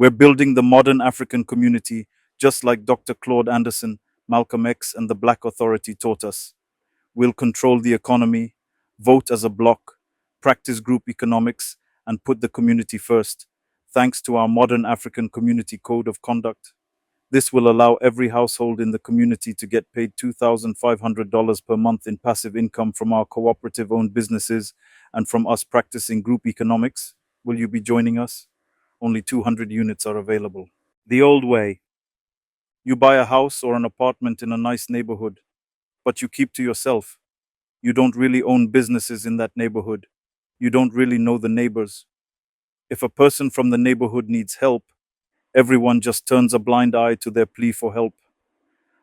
We're building the modern African community, just like Dr. Claude Anderson, Malcolm X, and the Black Authority taught us. We'll control the economy, vote as a bloc, practice group economics, and put the community first, thanks to our modern African Community Code of Conduct. This will allow every household in the community to get paid $2,500 per month in passive income from our cooperative owned businesses and from us practicing group economics. Will you be joining us? Only 200 units are available. The old way: you buy a house or an apartment in a nice neighborhood, but you keep to yourself. You don't really own businesses in that neighborhood. You don't really know the neighbors. If a person from the neighborhood needs help, everyone just turns a blind eye to their plea for help.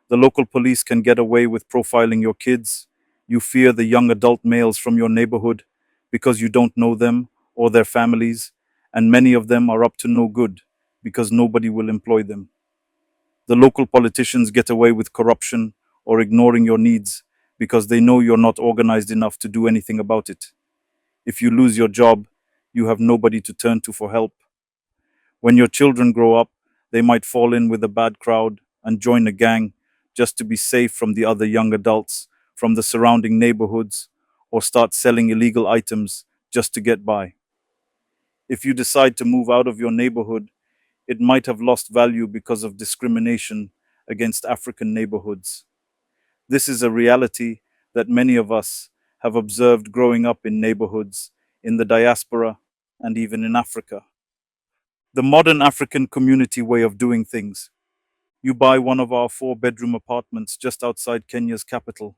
The local police can get away with profiling your kids. You fear the young adult males from your neighborhood because you don't know them or their families, and many of them are up to no good because nobody will employ them. The local politicians get away with corruption or ignoring your needs because they know you're not organized enough to do anything about it. If you lose your job, you have nobody to turn to for help. When your children grow up, they might fall in with a bad crowd and join a gang just to be safe from the other young adults from the surrounding neighborhoods, or start selling illegal items just to get by. If you decide to move out of your neighborhood, it might have lost value because of discrimination against African neighborhoods. This is a reality that many of us have observed growing up in neighborhoods, in the diaspora, and even in Africa. The modern African community way of doing things: you buy one of our 4-bedroom apartments just outside Kenya's capital,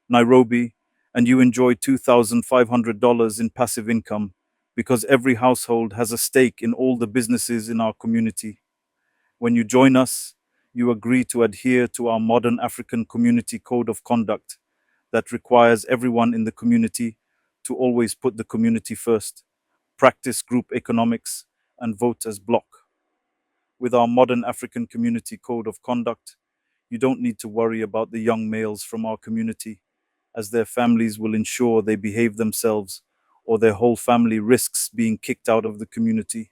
Nairobi, and you enjoy $2,500 in passive income because every household has a stake in all the businesses in our community. When you join us, you agree to adhere to our modern African Community Code of Conduct that requires everyone in the community to always put the community first, practice group economics, and vote as bloc. With our modern African Community Code of Conduct, you don't need to worry about the young males from our community, as their families will ensure they behave themselves or their whole family risks being kicked out of the community.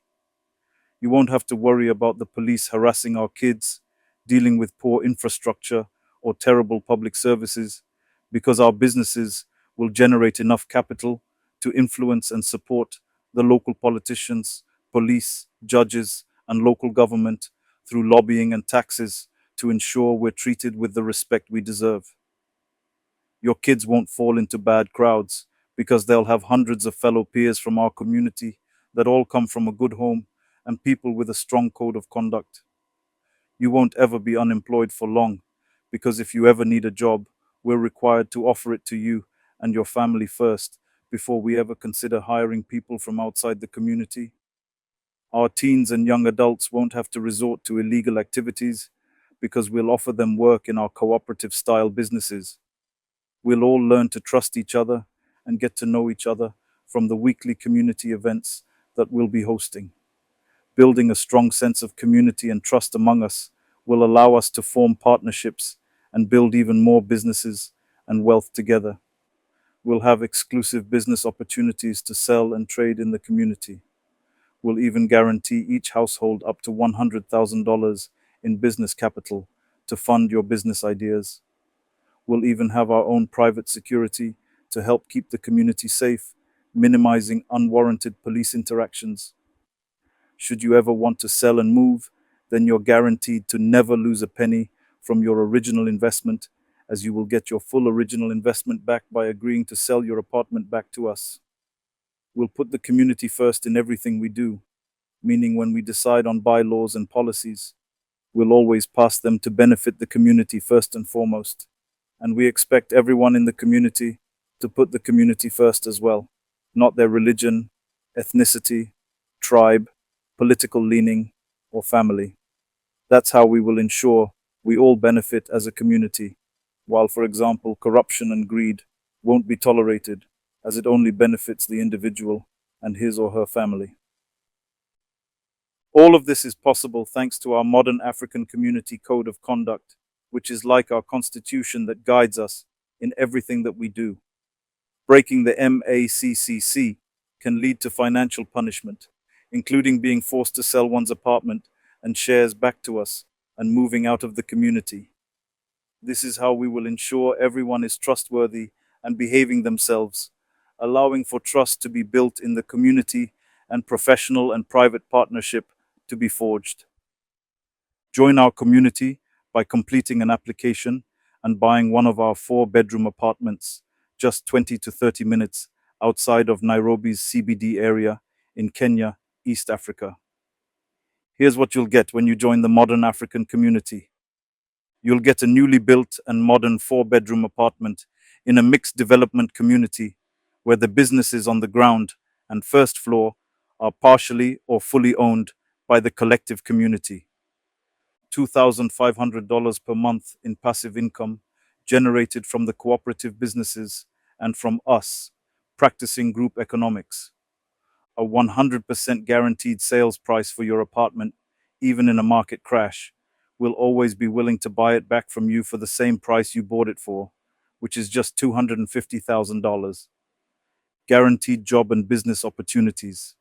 You won't have to worry about the police harassing our kids, dealing with poor infrastructure or terrible public services, because our businesses will generate enough capital to influence and support the local politicians, police, judges, and local government through lobbying and taxes to ensure we're treated with the respect we deserve. Your kids won't fall into bad crowds because they'll have hundreds of fellow peers from our community that all come from a good home and people with a strong code of conduct. You won't ever be unemployed for long because if you ever need a job, we're required to offer it to you and your family first before we ever consider hiring people from outside the community. Our teens and young adults won't have to resort to illegal activities because we'll offer them work in our cooperative style businesses. We'll all learn to trust each other and get to know each other from the weekly community events that we'll be hosting. Building a strong sense of community and trust among us will allow us to form partnerships and build even more businesses and wealth together. We'll have exclusive business opportunities to sell and trade in the community. We'll even guarantee each household up to $100,000 in business capital to fund your business ideas. We'll even have our own private security to help keep the community safe, minimizing unwarranted police interactions. Should you ever want to sell and move, then you're guaranteed to never lose a penny from your original investment, as you will get your full original investment back by agreeing to sell your apartment back to us. We'll put the community first in everything we do, meaning when we decide on bylaws and policies, we'll always pass them to benefit the community first and foremost. And we expect everyone in the community to put the community first as well, not their religion, ethnicity, tribe, political leaning, or family. That's how we will ensure we all benefit as a community, while, for example, corruption and greed won't be tolerated, as it only benefits the individual and his or her family. All of this is possible thanks to our modern African Community Code of Conduct, which is like our constitution that guides us in everything that we do. Breaking the MACCC can lead to financial punishment. including being forced to sell one's apartment and shares back to us and moving out of the community. This is how we will ensure everyone is trustworthy and behaving themselves, allowing for trust to be built in the community and professional and private partnership to be forged. Join our community by completing an application and buying one of our four-bedroom apartments just 20 to 30 minutes outside of Nairobi's CBD area in Kenya, East Africa. Here's what you'll get when you join the modern African community. You'll get a newly built and modern four-bedroom apartment in a mixed development community where the businesses on the ground and first floor are partially or fully owned by the collective community. $2,500 per month in passive income generated from the cooperative businesses and from us practicing group economics. A 100% guaranteed sales price for your apartment, even in a market crash. We'll always be willing to buy it back from you for the same price you bought it for, which is just $250,000. Guaranteed job and business opportunities.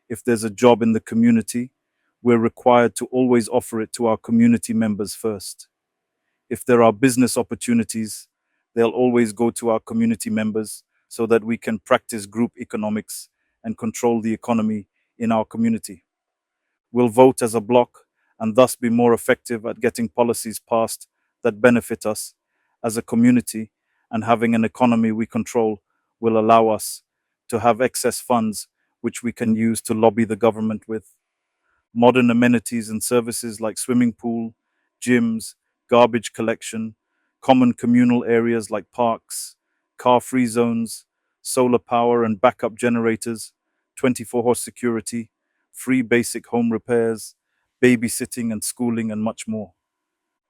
If there's a job in the community, we're required to always offer it to our community members first. If there are business opportunities, they'll always go to our community members so that we can practice group economics and control the economy in our community. We'll vote as a bloc and thus be more effective at getting policies passed that benefit us as a community, and having an economy we control will allow us to have excess funds which we can use to lobby the government with. Modern amenities and services like swimming pool, gyms, garbage collection, common communal areas like parks, car-free zones, solar power and backup generators, 24-horse security, free basic home repairs, babysitting and schooling, and much more.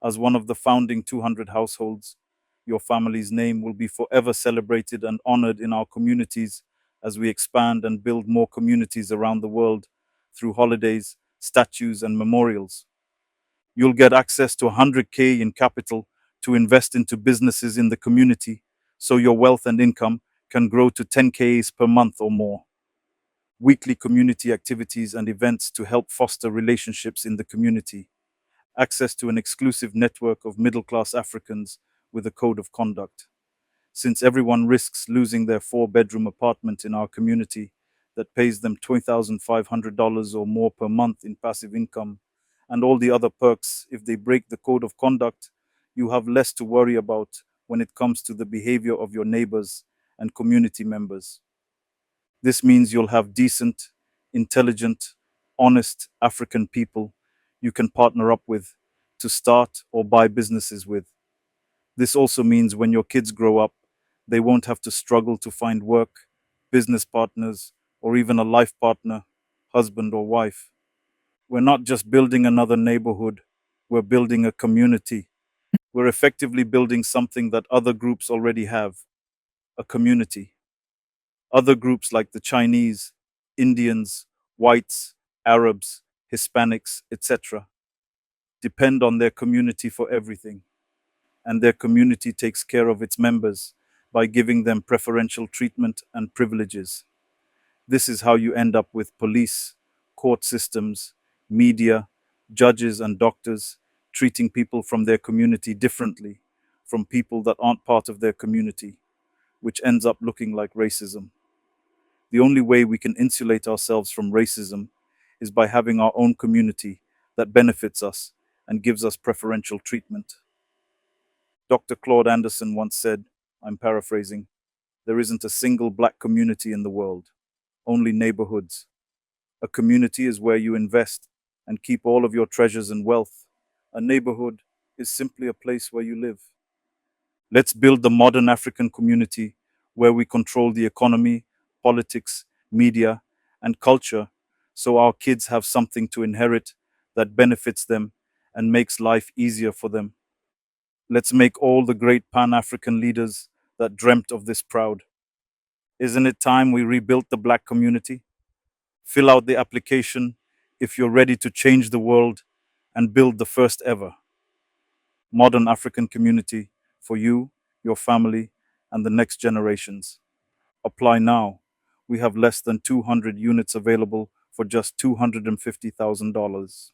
As one of the founding 200 households, your family's name will be forever celebrated and honored in our communities as we expand and build more communities around the world through holidays, statues, and memorials. You'll get access to 100K in capital to invest into businesses in the community so your wealth and income can grow to 10Ks per month or more. Weekly community activities and events to help foster relationships in the community. Access to an exclusive network of middle-class Africans with a code of conduct. Since everyone risks losing their four-bedroom apartment in our community that pays them $2,500 or more per month in passive income, and all the other perks if they break the code of conduct, you have less to worry about when it comes to the behavior of your neighbors and community members. This means you'll have decent, intelligent, honest African people you can partner up with to start or buy businesses with. This also means when your kids grow up, they won't have to struggle to find work, business partners, or even a life partner, husband or wife. We're not just building another neighborhood, we're building a community. We're effectively building something that other groups already have, a community. Other groups like the Chinese, Indians, whites, Arabs, Hispanics, etc., depend on their community for everything, and their community takes care of its members by giving them preferential treatment and privileges. This is how you end up with police, court systems, media, judges, and doctors treating people from their community differently from people that aren't part of their community, which ends up looking like racism. The only way we can insulate ourselves from racism is by having our own community that benefits us and gives us preferential treatment. Dr. Claude Anderson once said, I'm paraphrasing, there isn't a single black community in the world, only neighborhoods. A community is where you invest and keep all of your treasures and wealth. A neighborhood is simply a place where you live. Let's build the modern African community where we control the economy, politics, media, and culture so our kids have something to inherit that benefits them and makes life easier for them. Let's make all the great Pan-African leaders that dreamt of this proud. Isn't it time we rebuilt the black community? Fill out the application if you're ready to change the world and build the first ever modern African community for you, your family, and the next generations. Apply now. We have less than 200 units available for just $250,000.